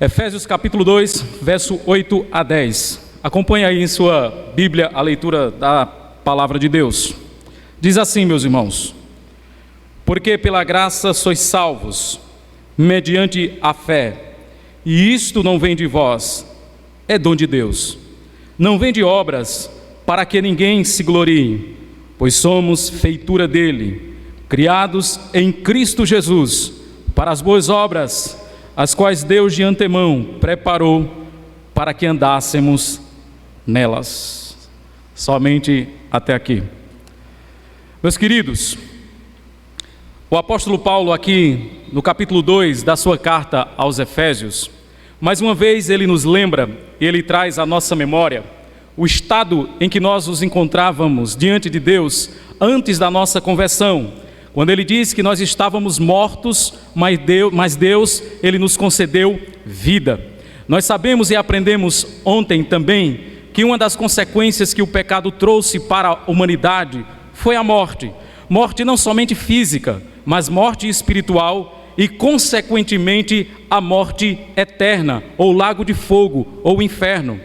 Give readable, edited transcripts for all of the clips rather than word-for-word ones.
Efésios capítulo 2, verso 8 a 10. Acompanhe aí em sua Bíblia a leitura da palavra de Deus. Diz assim, meus irmãos: porque pela graça sois salvos, mediante a fé, e isto não vem de vós, é dom de Deus. Não vem de obras, para que ninguém se glorie, pois somos feitura dele, criados em Cristo Jesus, para as boas obras, as quais Deus de antemão preparou para que andássemos nelas. Somente até aqui. Meus queridos, o apóstolo Paulo aqui no capítulo 2 da sua carta aos Efésios, mais uma vez ele nos lembra, ele traz à nossa memória o estado em que nós nos encontrávamos diante de Deus antes da nossa conversão, quando ele diz que nós estávamos mortos, mas Deus, ele nos concedeu vida. Nós sabemos e aprendemos ontem também que uma das consequências que o pecado trouxe para a humanidade foi a morte. Morte não somente física, mas morte espiritual e, consequentemente, a morte eterna, ou lago de fogo, ou inferno.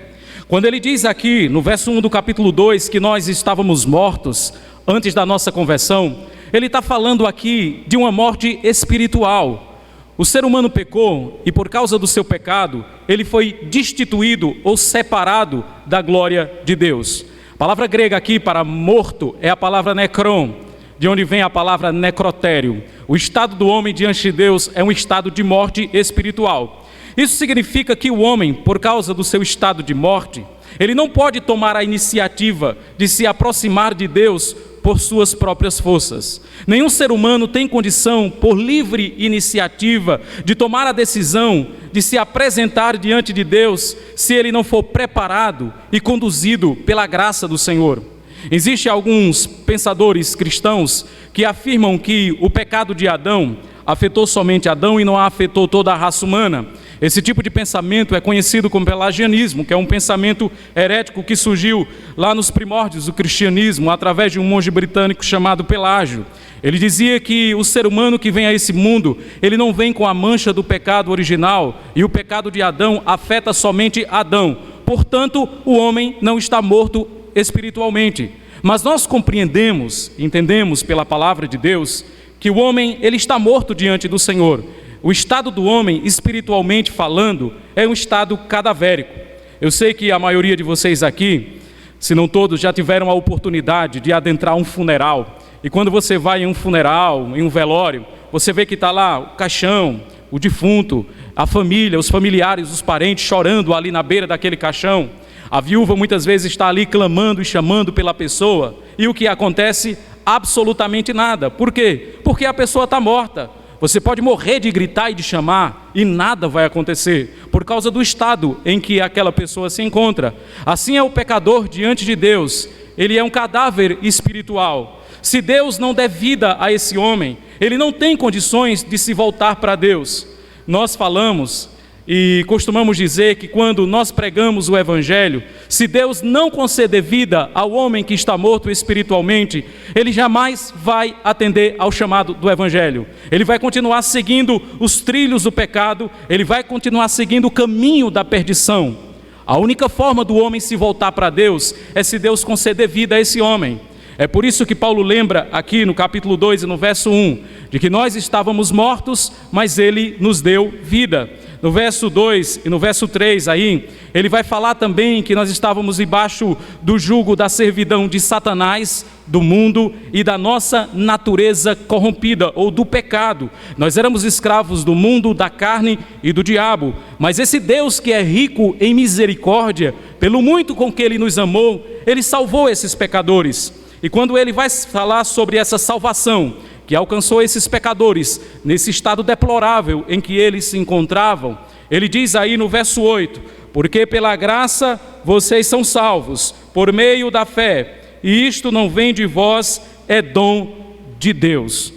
Quando ele diz aqui, no verso 1 do capítulo 2, que nós estávamos mortos antes da nossa conversão, ele está falando aqui de uma morte espiritual. O ser humano pecou e, por causa do seu pecado, ele foi destituído ou separado da glória de Deus. A palavra grega aqui para morto é a palavra necron, de onde vem a palavra necrotério. O estado do homem diante de Deus é um estado de morte espiritual. Isso significa que o homem, por causa do seu estado de morte, ele não pode tomar a iniciativa de se aproximar de Deus por suas próprias forças. Nenhum ser humano tem condição, por livre iniciativa, de tomar a decisão de se apresentar diante de Deus, se ele não for preparado e conduzido pela graça do Senhor. Existem alguns pensadores cristãos que afirmam que o pecado de Adão afetou somente Adão e não afetou toda a raça humana. Esse tipo de pensamento é conhecido como pelagianismo, que é um pensamento herético que surgiu lá nos primórdios do cristianismo, através de um monge britânico chamado Pelágio. Ele dizia que o ser humano que vem a esse mundo, ele não vem com a mancha do pecado original, e o pecado de Adão afeta somente Adão. Portanto, o homem não está morto espiritualmente. Mas nós compreendemos, entendemos pela palavra de Deus, que o homem ele está morto diante do Senhor. O estado do homem, espiritualmente falando, é um estado cadavérico. Eu sei que a maioria de vocês aqui, se não todos, já tiveram a oportunidade de adentrar um funeral. E quando você vai em um funeral, em um velório, você vê que está lá o caixão, o defunto, a família, os familiares, os parentes chorando ali na beira daquele caixão. A viúva muitas vezes está ali clamando e chamando pela pessoa. E o que acontece? Absolutamente nada. Por quê? Porque a pessoa está morta. Você pode morrer de gritar e de chamar e nada vai acontecer, por causa do estado em que aquela pessoa se encontra. Assim é o pecador diante de Deus, ele é um cadáver espiritual. Se Deus não der vida a esse homem, ele não tem condições de se voltar para Deus. Nós falamos e costumamos dizer que quando nós pregamos o Evangelho, se Deus não conceder vida ao homem que está morto espiritualmente, ele jamais vai atender ao chamado do Evangelho. Ele vai continuar seguindo os trilhos do pecado, ele vai continuar seguindo o caminho da perdição. A única forma do homem se voltar para Deus é se Deus conceder vida a esse homem. É por isso que Paulo lembra aqui no capítulo 2 e no verso 1, de que nós estávamos mortos, mas ele nos deu vida. No verso 2 e no verso 3 aí, ele vai falar também que nós estávamos debaixo do jugo da servidão de Satanás, do mundo e da nossa natureza corrompida, ou do pecado. Nós éramos escravos do mundo, da carne e do diabo. Mas esse Deus que é rico em misericórdia, pelo muito com que ele nos amou, ele salvou esses pecadores. E quando ele vai falar sobre essa salvação, que alcançou esses pecadores nesse estado deplorável em que eles se encontravam, ele diz aí no verso 8, porque pela graça vocês são salvos, por meio da fé, e isto não vem de vós, é dom de Deus.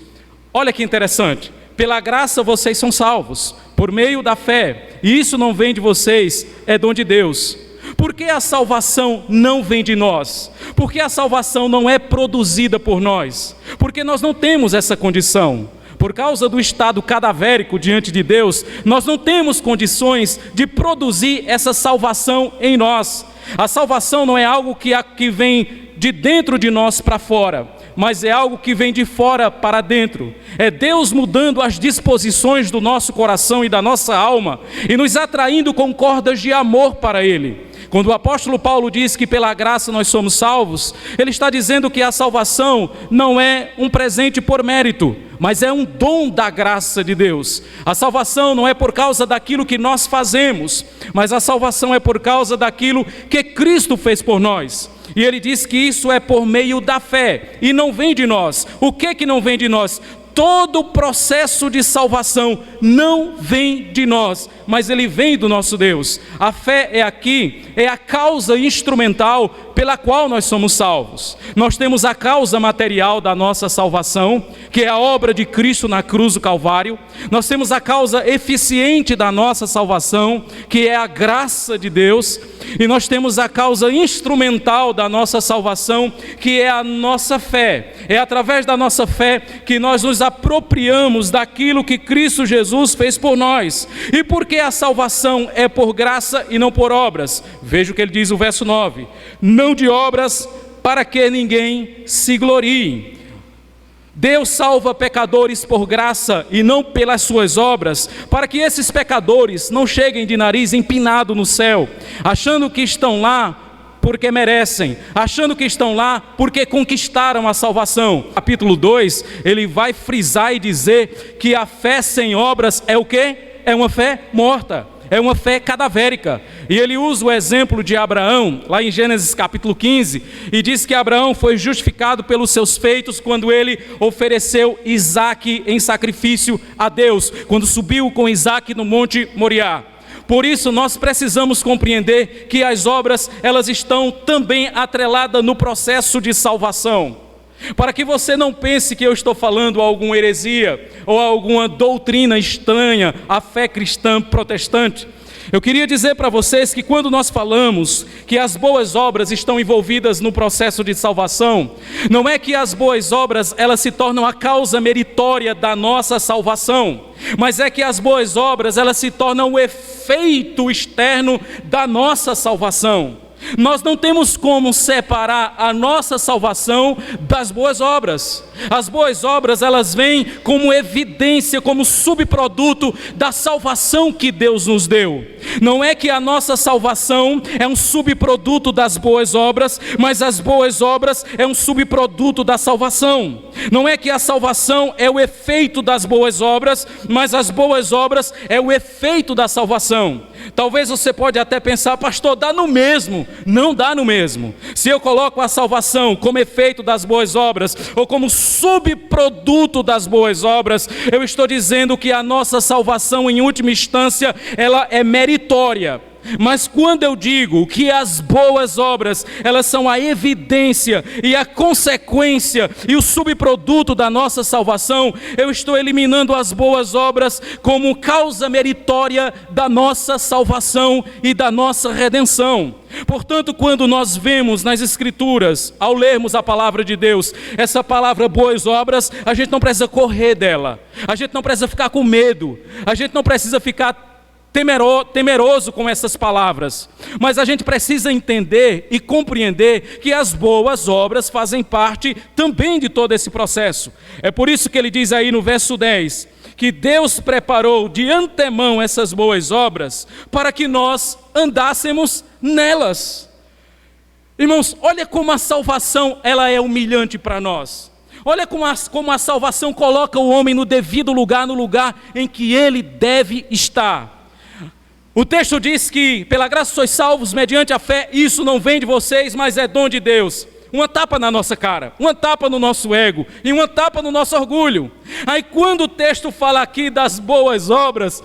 Olha que interessante, pela graça vocês são salvos, por meio da fé, e isso não vem de vocês, é dom de Deus. Por que a salvação não vem de nós? Porque a salvação não é produzida por nós? Porque nós não temos essa condição. por causa do estado cadavérico diante de Deus, nós não temos condições de produzir essa salvação em nós. A salvação não é algo que vem de dentro de nós para fora, mas é algo que vem de fora para dentro. É Deus mudando as disposições do nosso coração e da nossa alma e nos atraindo com cordas de amor para Ele. Quando o apóstolo Paulo diz que pela graça nós somos salvos, ele está dizendo que a salvação não é um presente por mérito, mas é um dom da graça de Deus. A salvação não é por causa daquilo que nós fazemos, mas a salvação é por causa daquilo que Cristo fez por nós. E ele diz que isso é por meio da fé, e não vem de nós. O que não vem de nós? Todo o processo de salvação não vem de nós, mas ele vem do nosso Deus. A fé é a causa instrumental pela qual nós somos salvos. Nós temos a causa material da nossa salvação, que é a obra de Cristo na cruz do Calvário. Nós temos a causa eficiente da nossa salvação, que é a graça de Deus. E nós temos a causa instrumental da nossa salvação, que é a nossa fé. É através da nossa fé que nós nos apropriamos daquilo que Cristo Jesus fez por nós. E por que a salvação é por graça e não por obras? Veja o que ele diz no verso 9: não de obras, para que ninguém se glorie. Deus salva pecadores por graça e não pelas suas obras, para que esses pecadores não cheguem de nariz empinado no céu, achando que estão lá porque merecem, achando que estão lá porque conquistaram a salvação. Capítulo 2, ele vai frisar e dizer que a fé sem obras é o quê? É uma fé morta. É uma fé cadavérica. E ele usa o exemplo de Abraão, lá em Gênesis capítulo 15, e diz que Abraão foi justificado pelos seus feitos quando ele ofereceu Isaque em sacrifício a Deus, quando subiu com Isaque no monte Moriá. Por isso nós precisamos compreender que as obras, elas estão também atreladas no processo de salvação. Para que você não pense que eu estou falando alguma heresia ou alguma doutrina estranha à fé cristã protestante, eu queria dizer para vocês que quando nós falamos que as boas obras estão envolvidas no processo de salvação, não é que as boas obras elas se tornam a causa meritória da nossa salvação, mas é que as boas obras elas se tornam o efeito externo da nossa salvação. Nós não temos como separar a nossa salvação das boas obras. As boas obras, elas vêm como evidência, como subproduto da salvação que Deus nos deu. Não é que a nossa salvação é um subproduto das boas obras, mas as boas obras é um subproduto da salvação. Não é que a salvação é o efeito das boas obras, mas as boas obras é o efeito da salvação. Talvez você pode até pensar: pastor, dá no mesmo. Não dá no mesmo. Se eu coloco a salvação como efeito das boas obras, ou como subproduto das boas obras, eu estou dizendo que a nossa salvação, em última instância, ela é meritória. Mas quando eu digo que as boas obras, elas são a evidência e a consequência e o subproduto da nossa salvação, eu estou eliminando as boas obras como causa meritória da nossa salvação e da nossa redenção. Portanto, quando nós vemos nas Escrituras, ao lermos a palavra de Deus, essa palavra boas obras, a gente não precisa correr dela, a gente não precisa ficar com medo, a gente não precisa ficar temeroso com essas palavras, mas a gente precisa entender e compreender que as boas obras fazem parte também de todo esse processo. É por isso que ele diz aí no verso 10, que Deus preparou de antemão essas boas obras para que nós andássemos nelas. Irmãos, olha como a salvação ela é humilhante para nós. Olha como a salvação coloca o homem no devido lugar, no lugar em que ele deve estar. O texto diz que pela graça sois salvos mediante a fé, isso não vem de vocês, mas é dom de Deus. Uma tapa na nossa cara, uma tapa no nosso ego e uma tapa no nosso orgulho. Aí quando o texto fala aqui das boas obras,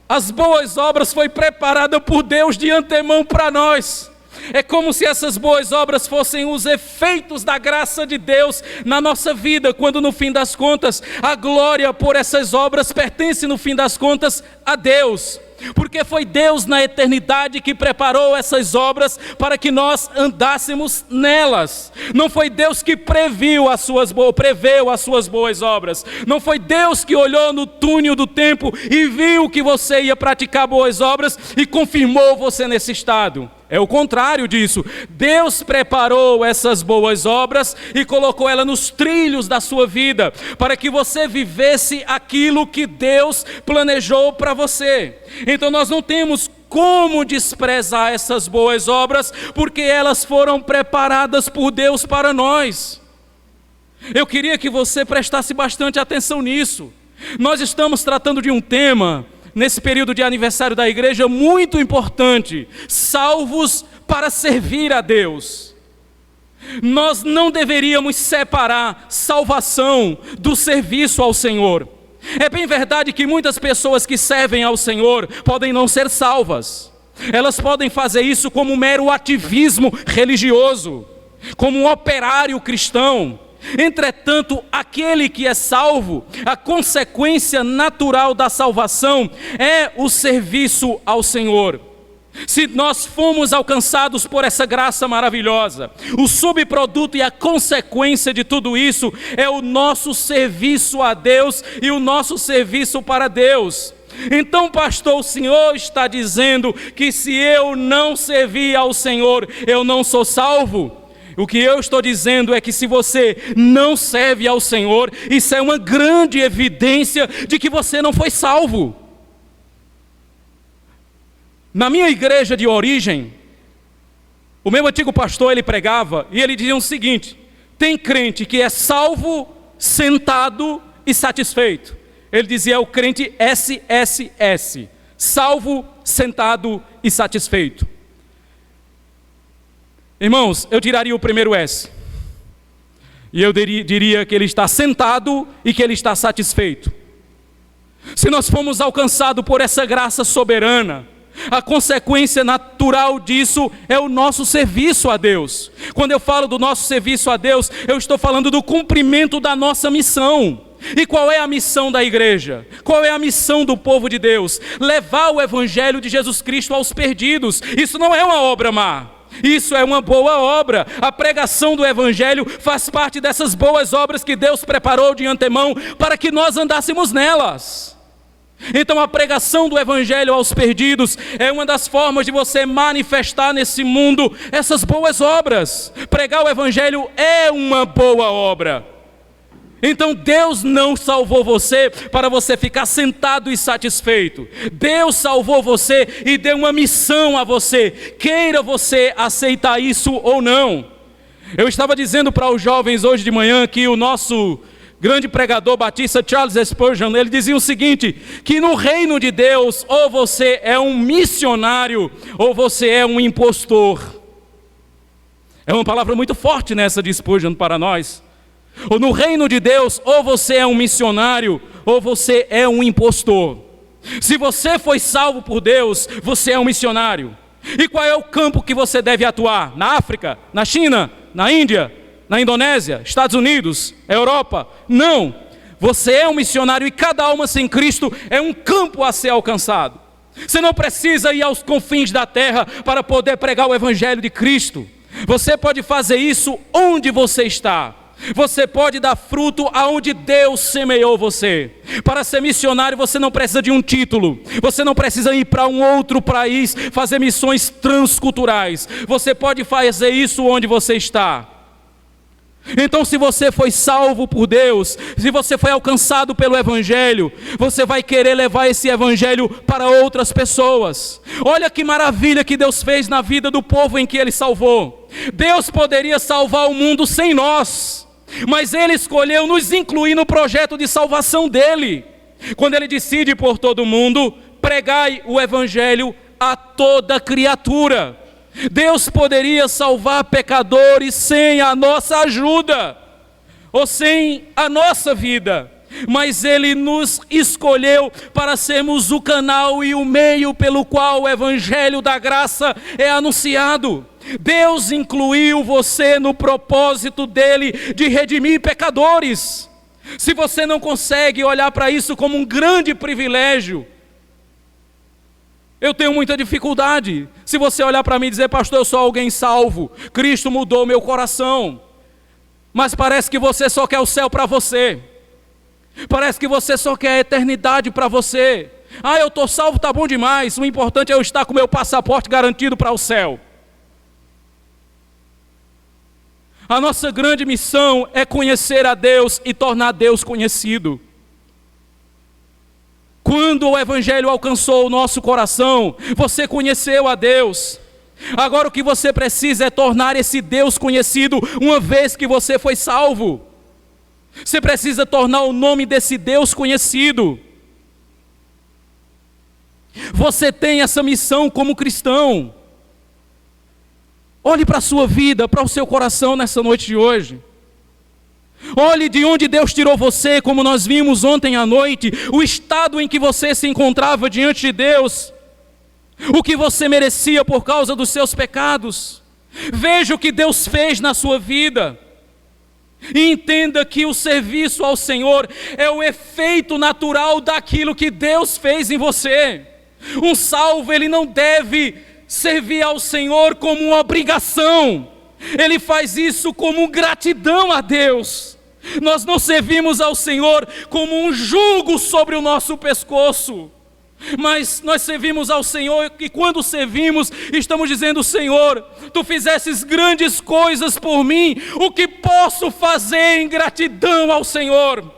as boas obras foi preparada por Deus de antemão para nós. É como se essas boas obras fossem os efeitos da graça de Deus na nossa vida, quando no fim das contas, a glória por essas obras pertence no fim das contas a Deus. Porque foi Deus na eternidade que preparou essas obras para que nós andássemos nelas. Não foi Deus que preveu as suas boas obras. Não foi Deus que olhou no túnel do tempo e viu que você ia praticar boas obras e confirmou você nesse estado. É o contrário disso. Deus preparou essas boas obras e colocou ela nos trilhos da sua vida, para que você vivesse aquilo que Deus planejou para você. Então nós não temos como desprezar essas boas obras, porque elas foram preparadas por Deus para nós. Eu queria que você prestasse bastante atenção nisso. Nós estamos tratando de um tema nesse período de aniversário da igreja, muito importante: salvos para servir a Deus. Nós não deveríamos separar salvação do serviço ao Senhor. É bem verdade que muitas pessoas que servem ao Senhor podem não ser salvas. Elas podem fazer isso como um mero ativismo religioso, como um operário cristão. Entretanto, aquele que é salvo, a consequência natural da salvação é o serviço ao Senhor. Se nós fomos alcançados por essa graça maravilhosa, o subproduto e a consequência de tudo isso é o nosso serviço a Deus e o nosso serviço para Deus. Então, pastor, o senhor está dizendo que se eu não servir ao Senhor, eu não sou salvo? O que eu estou dizendo é que se você não serve ao Senhor, isso é uma grande evidência de que você não foi salvo. Na minha igreja de origem, o meu antigo pastor, ele pregava e ele dizia o seguinte: tem crente que é salvo, sentado e satisfeito. Ele dizia o crente SSS, salvo, sentado e satisfeito. Irmãos, eu tiraria o primeiro S, e eu diria que ele está sentado e que ele está satisfeito. Se nós fomos alcançados por essa graça soberana, a consequência natural disso é o nosso serviço a Deus. Quando eu falo do nosso serviço a Deus, eu estou falando do cumprimento da nossa missão. E qual é a missão da igreja? Qual é a missão do povo de Deus? Levar o evangelho de Jesus Cristo aos perdidos. Isso não é uma obra má. Isso é uma boa obra. A pregação do evangelho faz parte dessas boas obras que Deus preparou de antemão para que nós andássemos nelas. Então a pregação do evangelho aos perdidos é uma das formas de você manifestar nesse mundo essas boas obras. Pregar o evangelho é uma boa obra. Então Deus não salvou você para você ficar sentado e satisfeito. Deus salvou você e deu uma missão a você, queira você aceitar isso ou não. Eu estava dizendo para os jovens hoje de manhã que o nosso grande pregador batista Charles Spurgeon, ele dizia o seguinte, que no reino de Deus ou você é um missionário ou você é um impostor. É uma palavra muito forte nessa de Spurgeon para nós. Ou no reino de Deus, ou você é um missionário, ou você é um impostor. Se você foi salvo por Deus, você é um missionário. E qual é o campo que você deve atuar? Na África? Na China? Na Índia? Na Indonésia? Estados Unidos? Europa? Não. Você é um missionário e cada alma sem Cristo é um campo a ser alcançado. Você não precisa ir aos confins da terra para poder pregar o evangelho de Cristo. Você pode fazer isso onde você está. Você pode dar fruto aonde Deus semeou você. Para ser missionário você não precisa de um título. Você não precisa ir para um outro país fazer missões transculturais. Você pode fazer isso onde você está. Então se você foi salvo por Deus, se você foi alcançado pelo evangelho, você vai querer levar esse evangelho para outras pessoas. Olha que maravilha que Deus fez na vida do povo em que Ele salvou. Deus poderia salvar o mundo sem nós, mas Ele escolheu nos incluir no projeto de salvação dEle. Quando Ele decide por todo o mundo, pregai o evangelho a toda criatura. Deus poderia salvar pecadores sem a nossa ajuda, ou sem a nossa vida. mas Ele nos escolheu para sermos o canal e o meio pelo qual o Evangelho da graça é anunciado. Deus incluiu você no propósito dele de redimir pecadores. Se você não consegue olhar para isso como um grande privilégio, eu tenho muita dificuldade. Se você olhar para mim e dizer: pastor, eu sou alguém salvo, Cristo mudou meu coração, mas parece que você só quer o céu para você, parece que você só quer a eternidade para você. Eu estou salvo, está bom demais, o importante é eu estar com meu passaporte garantido para o céu. A nossa grande missão é conhecer a Deus e tornar Deus conhecido. Quando o Evangelho alcançou o nosso coração, você conheceu a Deus. Agora o que você precisa é tornar esse Deus conhecido uma vez que você foi salvo. Você precisa tornar o nome desse Deus conhecido. Você tem essa missão como cristão. Olhe para a sua vida, para o seu coração nessa noite de hoje. Olhe de onde Deus tirou você, como nós vimos ontem à noite, o estado em que você se encontrava diante de Deus, o que você merecia por causa dos seus pecados. Veja o que Deus fez na sua vida. E entenda que o serviço ao Senhor é o efeito natural daquilo que Deus fez em você. Um salvo, ele não deve servir ao Senhor como uma obrigação, ele faz isso como gratidão a Deus. Nós não servimos ao Senhor como um jugo sobre o nosso pescoço, mas nós servimos ao Senhor e quando servimos, estamos dizendo: Senhor, Tu fizesses grandes coisas por mim, o que posso fazer em gratidão ao Senhor?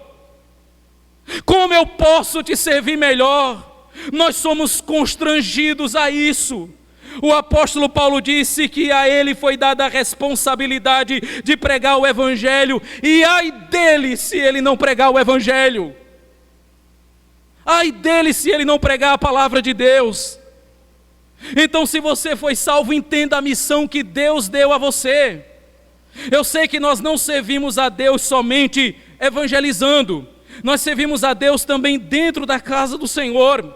Como eu posso Te servir melhor? Nós somos constrangidos a isso. O apóstolo Paulo disse que a ele foi dada a responsabilidade de pregar o Evangelho, e ai dele se ele não pregar o Evangelho, ai dele se ele não pregar a palavra de Deus. Então, se você foi salvo, entenda a missão que Deus deu a você. Eu sei que nós não servimos a Deus somente evangelizando, nós servimos a Deus também dentro da casa do Senhor.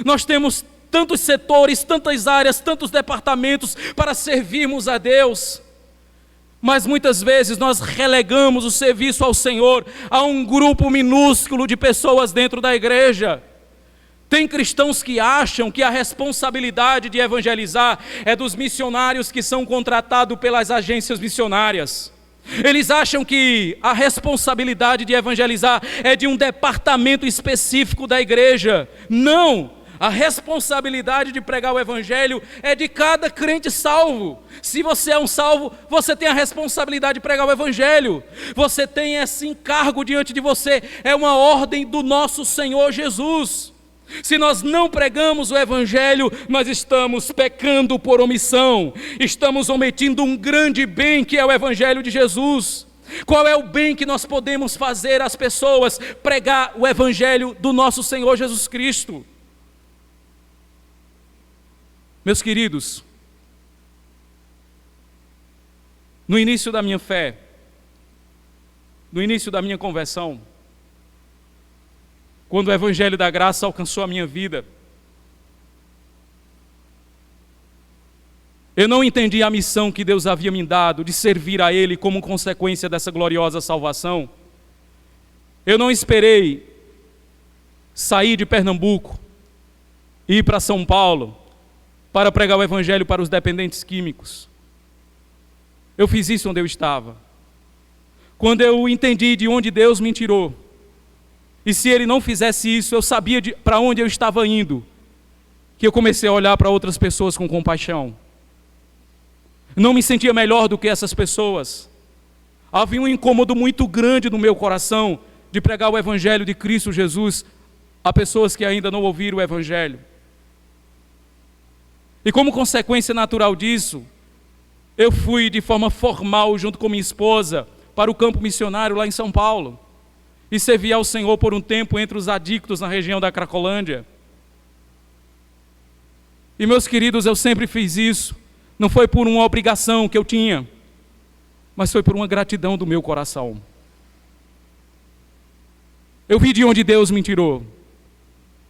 Nós temos tantos setores, tantas áreas, tantos departamentos para servirmos a Deus, mas muitas vezes nós relegamos o serviço ao Senhor a um grupo minúsculo de pessoas dentro da igreja. Tem cristãos que acham que a responsabilidade de evangelizar é dos missionários que são contratados pelas agências missionárias. Eles acham que a responsabilidade de evangelizar é de um departamento específico da igreja. Não! A responsabilidade de pregar o Evangelho é de cada crente salvo. Se você é um salvo, você tem a responsabilidade de pregar o Evangelho. Você tem esse encargo diante de você. É uma ordem do nosso Senhor Jesus. Se nós não pregamos o Evangelho, nós estamos pecando por omissão. Estamos omitindo um grande bem que é o Evangelho de Jesus. Qual é o bem que nós podemos fazer às pessoas? Pregar o Evangelho do nosso Senhor Jesus Cristo. Meus queridos, no início da minha fé, no início da minha conversão, quando o Evangelho da graça alcançou a minha vida, eu não entendi a missão que Deus havia me dado de servir a Ele como consequência dessa gloriosa salvação. Eu não esperei sair de Pernambuco e ir para São Paulo para pregar o Evangelho para os dependentes químicos. Eu fiz isso onde eu estava. Quando eu entendi de onde Deus me tirou, e se Ele não fizesse isso, eu sabia para onde eu estava indo, que eu comecei a olhar para outras pessoas com compaixão. Não me sentia melhor do que essas pessoas. Havia um incômodo muito grande no meu coração de pregar o Evangelho de Cristo Jesus a pessoas que ainda não ouviram o Evangelho. E como consequência natural disso, eu fui de forma formal, junto com minha esposa, para o campo missionário lá em São Paulo. E servi ao Senhor por um tempo entre os adictos na região da Cracolândia. E meus queridos, eu sempre fiz isso. Não foi por uma obrigação que eu tinha, mas foi por uma gratidão do meu coração. Eu vi de onde Deus me tirou.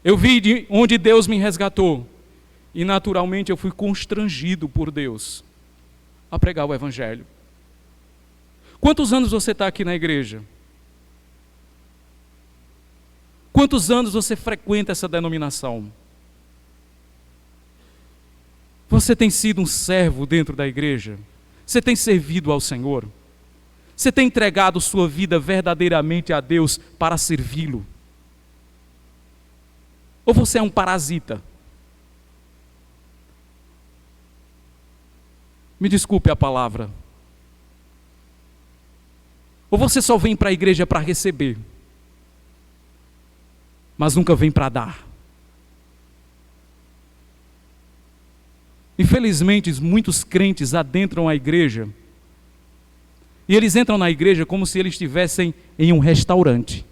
Eu vi de onde Deus me resgatou. E naturalmente eu fui constrangido por Deus a pregar o Evangelho. Quantos anos você está aqui na igreja? Quantos anos você frequenta essa denominação? Você tem sido um servo dentro da igreja? Você tem servido ao Senhor? Você tem entregado sua vida verdadeiramente a Deus para servi-lo? Ou você é um parasita? Me desculpe a palavra. Ou você só vem para a igreja para receber, mas nunca vem para dar? Infelizmente, muitos crentes adentram a igreja, e eles entram na igreja como se eles estivessem em um restaurante.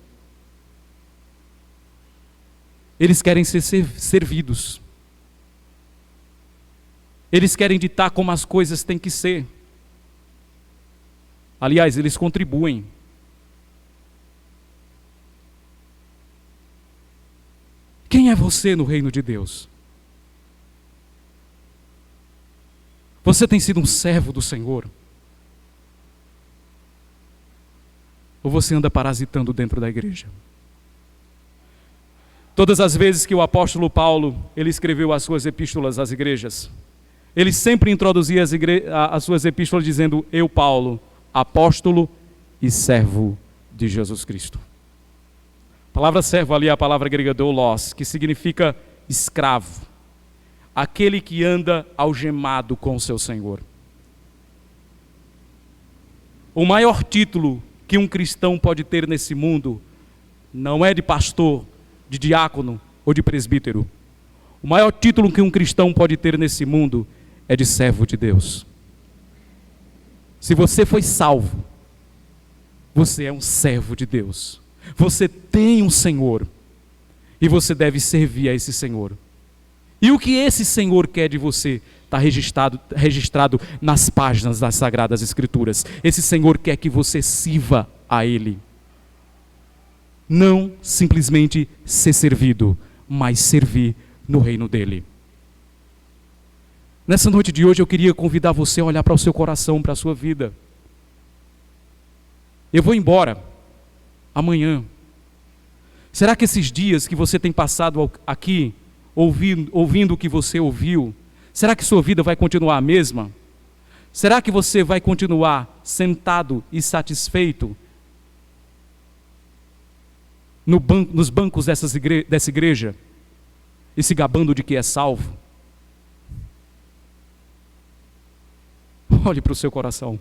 Eles querem ser servidos. Eles querem ditar como as coisas têm que ser. Aliás, eles contribuem. Quem é você no reino de Deus? Você tem sido um servo do Senhor? Ou você anda parasitando dentro da igreja? Todas as vezes que o apóstolo Paulo, ele escreveu as suas epístolas às igrejas, ele sempre introduzia as suas epístolas dizendo: eu, Paulo, apóstolo e servo de Jesus Cristo. A palavra servo ali é a palavra grega doulos, que significa escravo, aquele que anda algemado com o seu Senhor. O maior título que um cristão pode ter nesse mundo não é de pastor, de diácono ou de presbítero. O maior título que um cristão pode ter nesse mundo é de servo de Deus. Se você foi salvo, você é um servo de Deus. Você tem um Senhor e você deve servir a esse Senhor. E o que esse Senhor quer de você está registrado nas páginas das Sagradas Escrituras. Esse Senhor quer que você sirva a Ele. Não simplesmente ser servido, mas servir no reino dEle. Nessa noite de hoje eu queria convidar você a olhar para o seu coração, para a sua vida. Eu vou embora amanhã. Será que esses dias que você tem passado aqui, ouvindo o que você ouviu, será que sua vida vai continuar a mesma? Será que você vai continuar sentado e satisfeito nos bancos dessa igreja e se gabando de que é salvo? Olhe para o seu coração.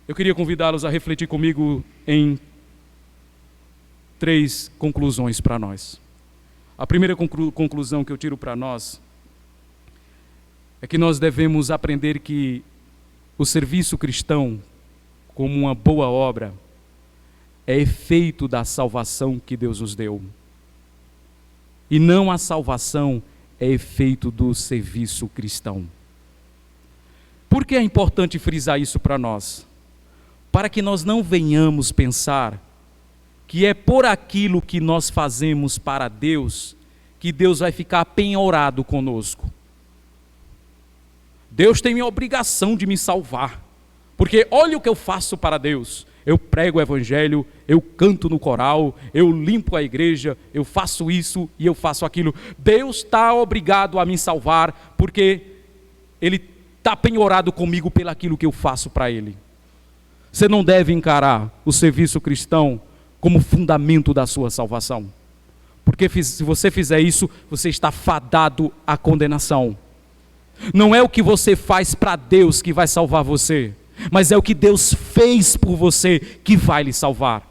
Eu queria convidá-los a refletir comigo em 3 conclusões para nós. A primeira conclusão que eu tiro para nós é que nós devemos aprender que o serviço cristão, como uma boa obra, é efeito da salvação que Deus nos deu. E não a salvação é efeito do serviço cristão. Por que é importante frisar isso para nós? Para que nós não venhamos pensar que é por aquilo que nós fazemos para Deus que Deus vai ficar penhorado conosco. Deus tem a obrigação de me salvar, porque olha o que eu faço para Deus. Eu prego o Evangelho, eu canto no coral, eu limpo a igreja, eu faço isso e eu faço aquilo. Deus está obrigado a me salvar, porque Ele está penhorado comigo pelo aquilo que eu faço para Ele. Você não deve encarar o serviço cristão como fundamento da sua salvação. Porque se você fizer isso, você está fadado à condenação. Não é o que você faz para Deus que vai salvar você, mas é o que Deus fez por você que vai lhe salvar.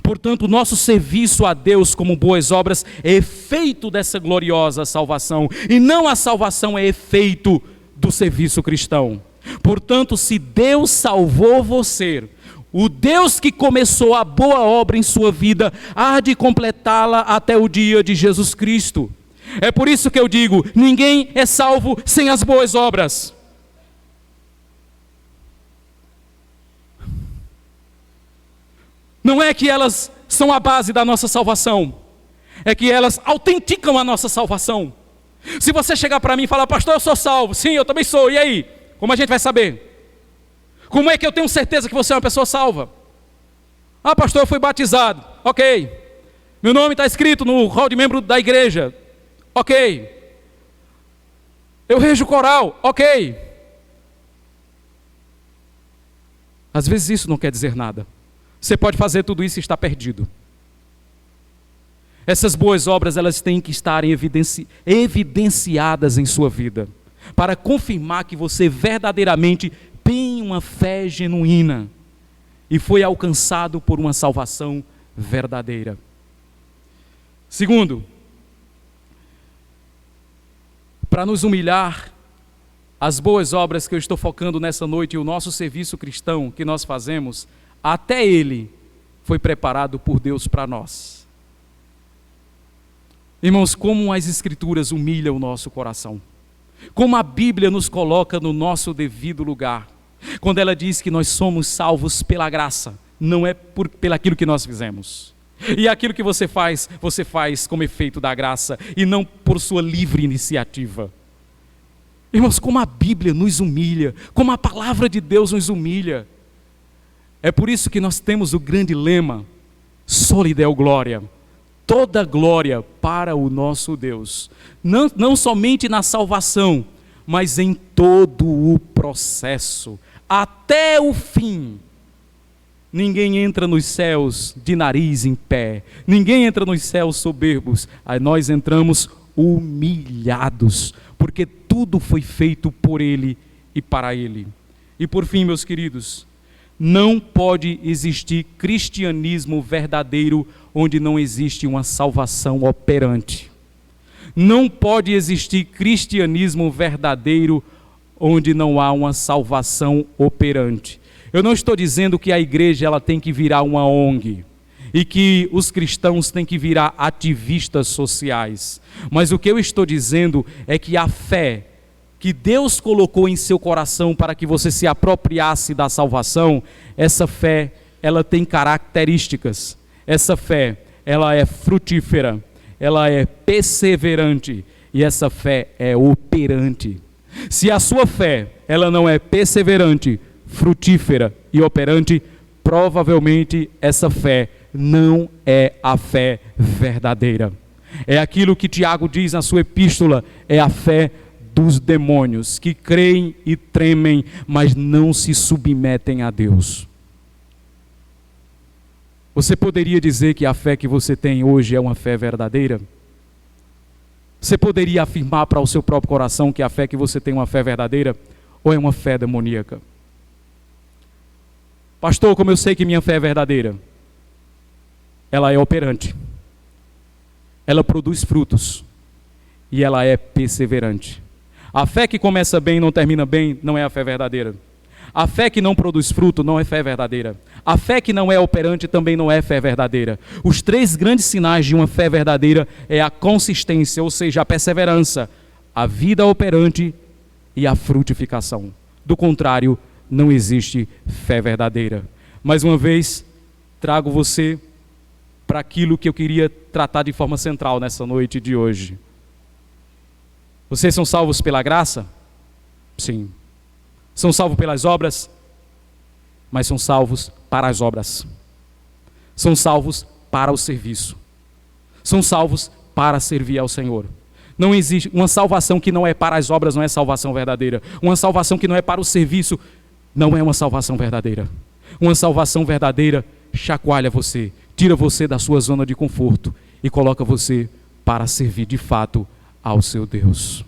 Portanto, o nosso serviço a Deus como boas obras é efeito dessa gloriosa salvação, e não a salvação é efeito do serviço cristão. Portanto, se Deus salvou você, o Deus que começou a boa obra em sua vida há de completá-la até o dia de Jesus Cristo. É por isso que eu digo, ninguém é salvo sem as boas obras. Não é que elas são a base da nossa salvação, é que elas autenticam a nossa salvação. Se você chegar para mim e falar: pastor, eu sou salvo. Sim, eu também sou. E aí? Como a gente vai saber? Como é que eu tenho certeza que você é uma pessoa salva? Ah, pastor, eu fui batizado. Ok. Meu nome está escrito no rol de membro da igreja. Ok. Eu rejo coral. Ok. Às vezes isso não quer dizer nada. Você pode fazer tudo isso e estar perdido. Essas boas obras, elas têm que estar evidenciadas em sua vida, para confirmar que você verdadeiramente tem uma fé genuína e foi alcançado por uma salvação verdadeira. Segundo, para nos humilhar, as boas obras que eu estou focando nessa noite e o nosso serviço cristão que nós fazemos, até ele foi preparado por Deus para nós. Irmãos, como as Escrituras humilham o nosso coração, como a Bíblia nos coloca no nosso devido lugar, quando ela diz que nós somos salvos pela graça, não é pelaquilo que nós fizemos. E aquilo que você faz como efeito da graça, e não por sua livre iniciativa. Irmãos, como a Bíblia nos humilha, como a palavra de Deus nos humilha. É por isso que nós temos o grande lema: Soli Deo Glória. Toda glória para o nosso Deus, não somente na salvação, mas em todo o processo, até o fim. Ninguém entra nos céus de nariz em pé, ninguém entra nos céus soberbos, aí nós entramos humilhados, porque tudo foi feito por Ele e para Ele. E por fim, meus queridos, não pode existir cristianismo verdadeiro onde não existe uma salvação operante. Não pode existir cristianismo verdadeiro onde não há uma salvação operante. Eu não estou dizendo que a igreja ela tem que virar uma ONG e que os cristãos têm que virar ativistas sociais. Mas o que eu estou dizendo é que a fé que Deus colocou em seu coração para que você se apropriasse da salvação, essa fé, ela tem características. Essa fé, ela é frutífera, ela é perseverante e essa fé é operante. Se a sua fé, ela não é perseverante, frutífera e operante, provavelmente essa fé não é a fé verdadeira. É aquilo que Tiago diz na sua epístola, é a fé dos demônios, que creem e tremem, mas não se submetem a Deus. Você poderia dizer que a fé que você tem hoje é uma fé verdadeira? Você poderia afirmar para o seu próprio coração que a fé que você tem é uma fé verdadeira? Ou é uma fé demoníaca? Pastor, como eu sei que minha fé é verdadeira? Ela é operante. Ela produz frutos. E ela é perseverante. A fé que começa bem e não termina bem não é a fé verdadeira. A fé que não produz fruto não é fé verdadeira. A fé que não é operante também não é fé verdadeira. Os 3 grandes sinais de uma fé verdadeira é a consistência, ou seja, a perseverança, a vida operante e a frutificação. Do contrário, não existe fé verdadeira. Mais uma vez, trago você para aquilo que eu queria tratar de forma central nessa noite de hoje. Vocês são salvos pela graça? Sim. São salvos pelas obras? Mas são salvos para as obras. São salvos para o serviço. São salvos para servir ao Senhor. Não existe uma salvação que não é para as obras, não é salvação verdadeira. Uma salvação que não é para o serviço, não é uma salvação verdadeira. Uma salvação verdadeira chacoalha você, tira você da sua zona de conforto e coloca você para servir de fato ao seu Deus.